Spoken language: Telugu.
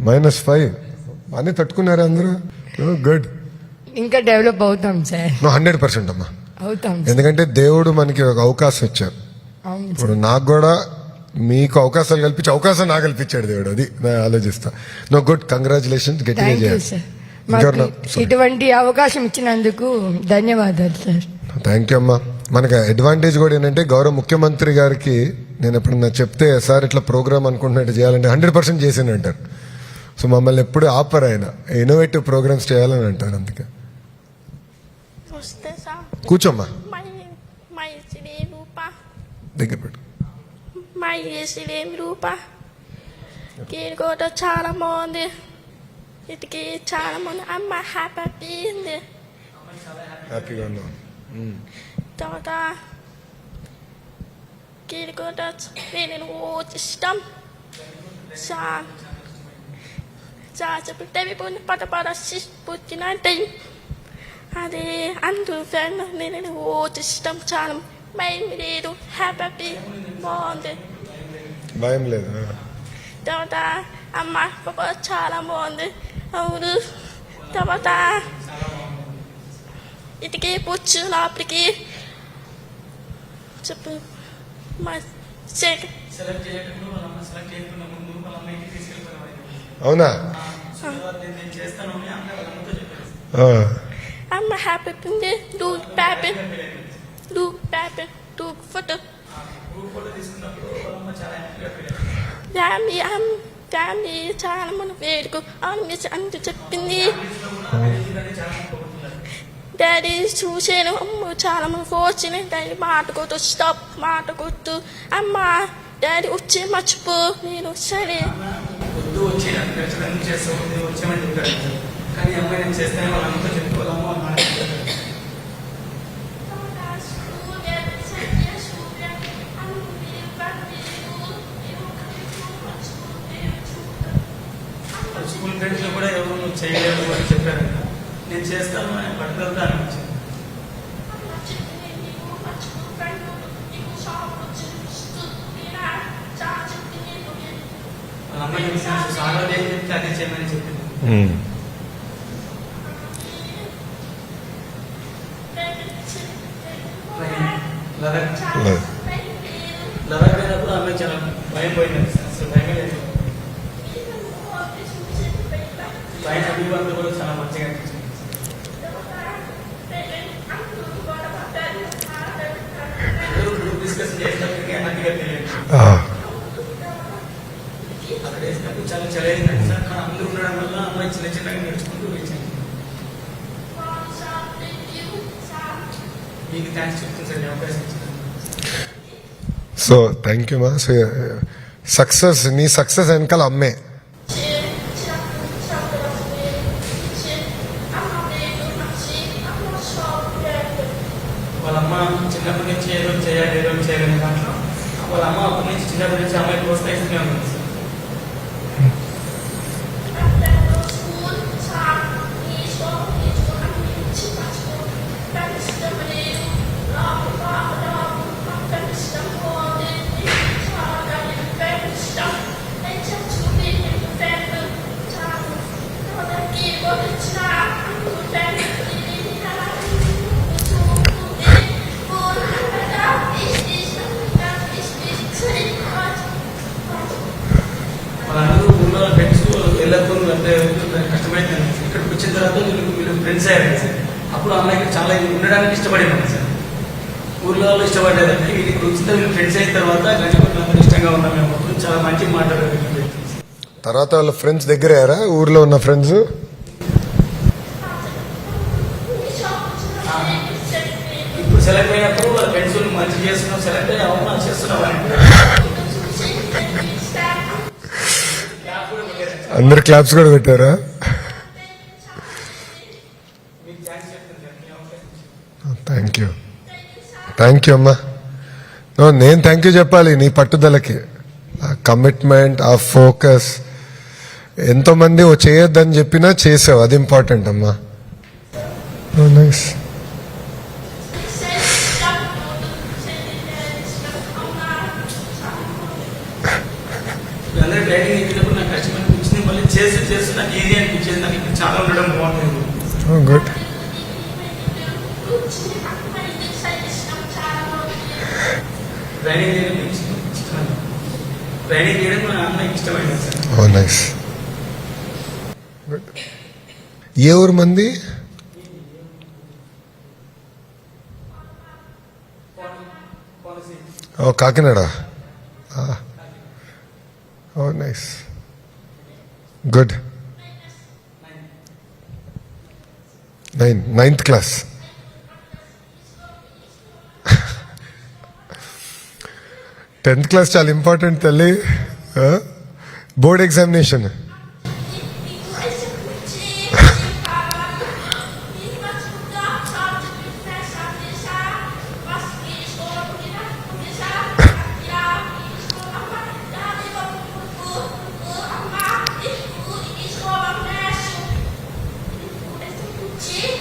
-5 అన్నీ తట్టుకున్నారా అందరూ? గుడ్. ఇంకా డెవలప్ అవుతాం సార్. 100% అమ్మా అవుతాం. ఎందుకంటే దేవుడు మనకి ఒక అవకాశం ఇచ్చారు. అవును ఇప్పుడు నాకు కూడా మీకు అవకాశాలు కల్పించి అవకాశం నాకు కల్పించాడు దేవుడు. అది నేను ఆలోచిస్తా. No good, congratulations. గట్టిగా థ్యాంక్ యూ చేయాలి. సార్. మాకు ఇటువంటి అవకాశం ఇచ్చినందుకు ధన్యవాదాలు సార్. థ్యాంక్ యూ అమ్మా. మనకి అడ్వాంటేజ్ కూడా ఏంటంటే గౌరవ ముఖ్యమంత్రి గారికి నేను ఎప్పుడన్నా చెప్తే సార్ ఇట్లా ప్రోగ్రామ్ అనుకుంటున్నట్టు చేయాలంటే 100% చేసింది అంటారు. సో మమ్మల్ని ఎప్పుడు ఆపరు ఆయన, ఇన్నోవేటివ్ ప్రోగ్రామ్స్ చేయాలని అంటారు. అందుకే కూర్చోమ్మా, దగ్గర పెట్టు. కూడా చాలా బాగుంది. ఇటుకి చాలా బాగుంది. అమ్మ హ్యాపీగా హ్యాపీగా ఉన్నాం. తర్వాత కూడా నేను ఇష్టం చెప్పి పద పుట్టిన టైం అది అందరూ ఫ్రెండ్ నేను ఇష్టం. చాలా భయం లేదు, హ్యాపీ బాగుంది, భయం లేదు. తర్వాత అమ్మ పాప చాలా బాగుంది. అవును. తర్వాత ఇటుకి పుచ్చు లోపలికి చెప్పు అవునా? అమ్మ హ్యాపీ ఉంది. Do happy do photo family చాలా మన వేడుకు అంత చెప్పింది. డాడీ చూసాను. అమ్మ చాలా మంది వచ్చినాయి. డాడీ మాట కొట్టు, స్టాప్ మాట కొట్టు. అమ్మ డాడీ వచ్చి మర్చిపో. నేను సరే స్కూల్ ఫ్రెండ్స్ లో కూడా ఎవరు నువ్వు చేయలేవు అని చెప్పారు. నేను చేస్తాను అని పట్టుదలతో అనిపించింది. వాళ్ళ అమ్మాయి సార్ ఏం చెప్తే అదే చేయమని చెప్పింది. లదాఖ్ పోయినప్పుడు అమ్మాయి చాలా భయం పోయింది. అసలు భయమే లేదు. పైన అభివంతులు కూడా చాలా మంచిగా అనిపించింది. డిస్కషన్ చేసినప్పటికీ అన్నట్టుగా తెలియదు. అక్కడ వేసినప్పుడు చాలా చదివిందండి సార్. కానీ అందరూ ఉండడం వల్ల అమ్మాయి చిన్న చిన్నగా నడుచుకుంటూ వచ్చింది. మీకు థ్యాంక్స్ చెప్తుంది సార్ ఈ అవకాశం ఇచ్చింది. సో థ్యాంక్ యూ మా. సో సక్సెస్, నీ సక్సెస్ వెనకాల అమ్మే. వాళ్ళ అమ్మ చిన్నప్పటి నుంచి ఏదో చేయాలి దాంట్లో వాళ్ళ అమ్మ అప్పటి నుంచి చిన్నప్పటి నుంచి అమ్మాయి ప్రోత్సహిస్తూనే ఉంది సార్. వాళ్ళందరూ ఊళ్ళో ఫ్రెండ్స్ వెళ్ళకుండా అంటే కష్టమైంది. ఇక్కడికి వచ్చిన తర్వాత వీళ్ళు ఫ్రెండ్స్ అయ్యారు సార్. అప్పుడు అమ్మాయికి చాలా ఉండడానికి ఇష్టపడేది సార్. ఊర్లో వాళ్ళు ఇష్టపడేదంటే వీళ్ళకి వచ్చిన వీళ్ళు ఫ్రెండ్స్ అయిన తర్వాత గంటపట్ల ఇష్టంగా ఉన్నాం. మేము అప్పుడు చాలా మంచిగా మాట్లాడారు. తర్వాత వాళ్ళ ఫ్రెండ్స్ దగ్గర అయ్యారా? ఊర్లో ఉన్న ఫ్రెండ్స్ ఇప్పుడు సెలెక్ట్ అయినప్పుడు వాళ్ళ ఫ్రెండ్స్ మంచి చేస్తున్నాం, సెలెక్ట్ అయ్యి అవునా చేస్తున్నాం అని అందరు క్లాప్స్ కూడా పెట్టారా? థ్యాంక్ యూ అమ్మా. నేను థ్యాంక్ యూ చెప్పాలి నీ పట్టుదలకి, ఆ కమిట్మెంట్, ఆ ఫోకస్. ఎంతో మంది చేయొద్దని చెప్పినా చేసావు, అది ఇంపార్టెంట్ అమ్మా. నైస్. ట్రైనింగ్ ఎక్కినప్పుడు నాకు కష్టం అనిపించింది. మళ్ళీ చేస్తూ నాకు ఈజీ అనిపించేది. నాకు ఇక్కడ చాలా ఉండడం బాగుంటుంది. గుడ్. ట్రైనింగ్ చేయడం ఇష్టం. ట్రైనింగ్ చేయడం మా అన్నకి ఇష్టమైంది సార్. Oh nice. గుడ్. ఏ ఊరు మంది? Oh Kakinada. Oh nice. Good. 9th class. Tenth class చాలా ఇంపార్టెంట్ తల్లి. Board examination. Sim.